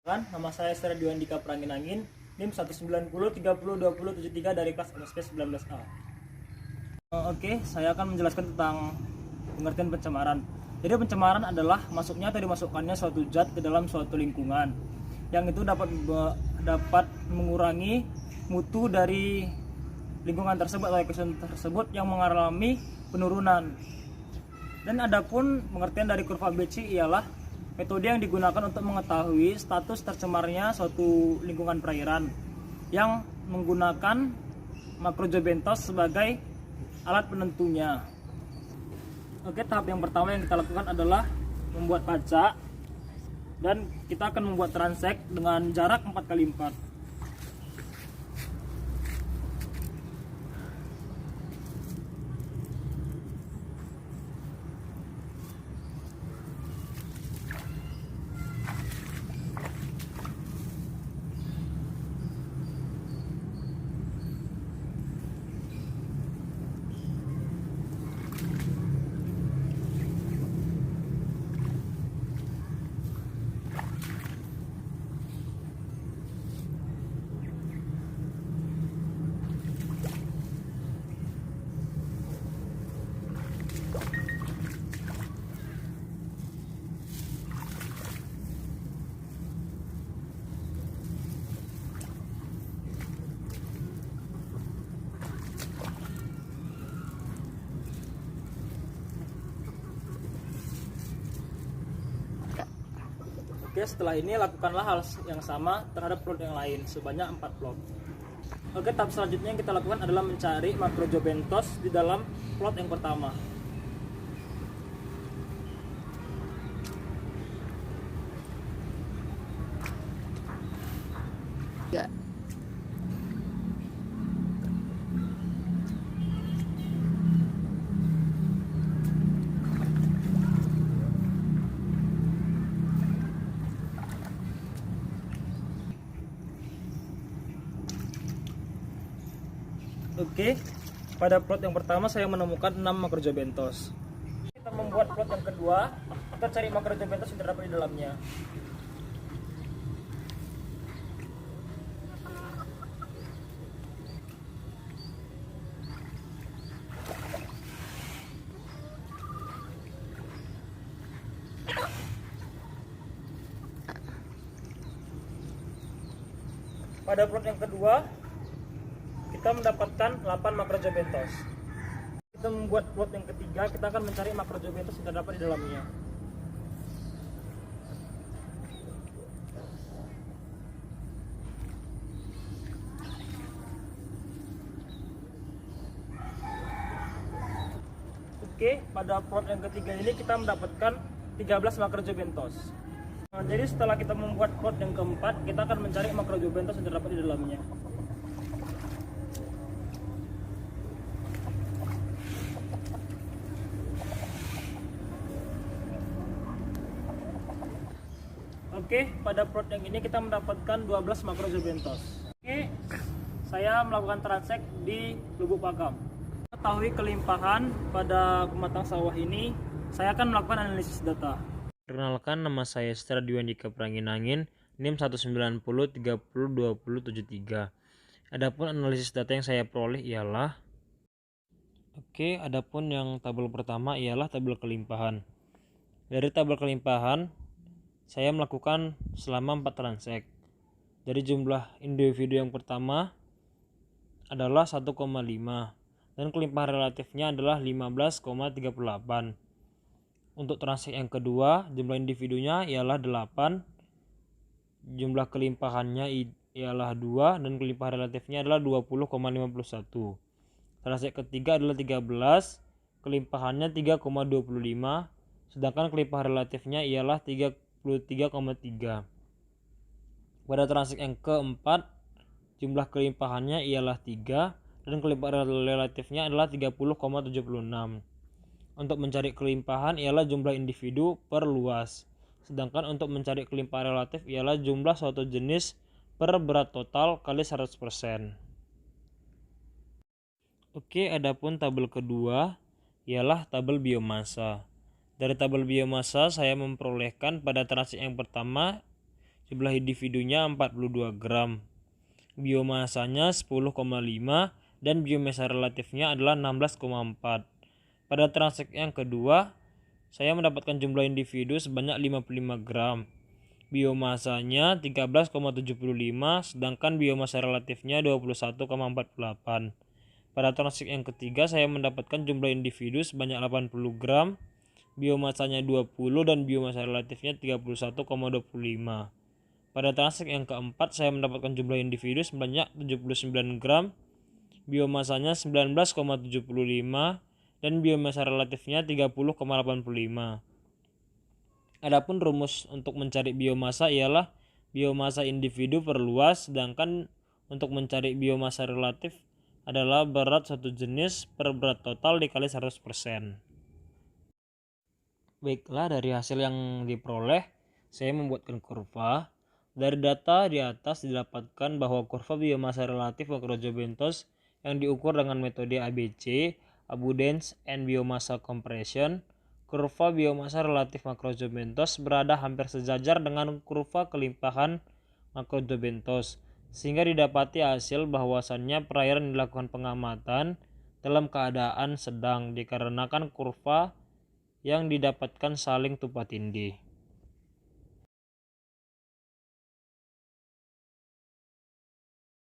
Nama saya Serdio Andika Pranginangin, NIM 190302073 dari kelas MSP 19A. Oke, saya akan menjelaskan tentang pengertian pencemaran. Jadi pencemaran adalah masuknya atau dimasukkannya suatu zat ke dalam suatu lingkungan yang itu dapat mengurangi mutu dari lingkungan tersebut atau ekosistem tersebut yang mengalami penurunan. Dan adapun pengertian dari kurva BC ialah metode yang digunakan untuk mengetahui status tercemarnya suatu lingkungan perairan yang menggunakan makrozobentos sebagai alat penentunya. Oke, tahap yang pertama yang kita lakukan adalah membuat kaca, dan kita akan membuat transek dengan jarak 4x4. Oke, setelah ini lakukanlah hal yang sama terhadap plot yang lain sebanyak 4 plot. Oke, tahap selanjutnya yang kita lakukan adalah mencari makrozobentos di dalam plot yang pertama. Oke, pada plot yang pertama saya menemukan 6 makrozobentos. Kita membuat plot yang kedua, kita cari makrozobentos yang terdapat di dalamnya. Pada plot yang kedua, kita mendapatkan 8 makrozobentos. Kita membuat plot yang ketiga, kita akan mencari makrozobentos yang terdapat di dalamnya. Oke, pada plot yang ketiga ini kita mendapatkan 13 makrozobentos. Jadi setelah kita membuat plot yang keempat, kita akan mencari makrozobentos yang terdapat di dalamnya. Oke, pada plot yang ini kita mendapatkan 12 makrozobentos. Oke, saya melakukan transek di Lubuk Pakam. Mengetahui kelimpahan pada pematang sawah ini, saya akan melakukan analisis data. Perkenalkan, nama saya Serdio Andika Pranginangin, NIM 190302073. Adapun analisis data yang saya peroleh ialah adapun yang tabel pertama ialah tabel kelimpahan. Dari tabel kelimpahan saya melakukan selama 4 transek. Dari jumlah individu yang pertama adalah 1,5 dan kelimpahan relatifnya adalah 15,38. Untuk transek yang kedua, jumlah individunya ialah 8, jumlah kelimpahannya ialah 2 dan kelimpahan relatifnya adalah 20,51. Transek ketiga adalah 13, kelimpahannya 3,25, sedangkan kelimpahan relatifnya ialah 33,3. Pada transek yang keempat, jumlah kelimpahannya ialah 3 dan kelimpahan relatifnya adalah 30,76. Untuk mencari kelimpahan ialah jumlah individu per luas, sedangkan untuk mencari kelimpahan relatif ialah jumlah suatu jenis per berat total kali 100%. Oke, adapun tabel kedua ialah tabel biomasa. Dari tabel biomasa saya memperolehkan pada transek yang pertama jumlah individunya 42 gram, biomasanya 10,5, dan biomassa relatifnya adalah 16,4. Pada transaksi yang kedua, saya mendapatkan jumlah individu sebanyak 55 gram, biomasanya 13,75, sedangkan biomassa relatifnya 21,48. Pada transaksi yang ketiga, saya mendapatkan jumlah individu sebanyak 80 gram, biomasanya 20, dan biomassa relatifnya 31,25. Pada transaksi yang keempat, saya mendapatkan jumlah individu sebanyak 79 gram, biomasanya 19,75, dan biomassa relatifnya 30,85. Adapun rumus untuk mencari biomassa ialah biomassa individu per luas, sedangkan untuk mencari biomassa relatif adalah berat satu jenis per berat total dikali 100%. Baiklah, dari hasil yang diperoleh, saya membuatkan kurva. Dari data di atas didapatkan bahwa kurva biomassa relatif makrozobentos yang diukur dengan metode ABC, abundance and biomassa compression, kurva biomassa relatif makrozobentos berada hampir sejajar dengan kurva kelimpahan makrozobentos, sehingga didapati hasil bahwasannya perairan dilakukan pengamatan dalam keadaan sedang dikarenakan kurva yang didapatkan saling tumpang tindih.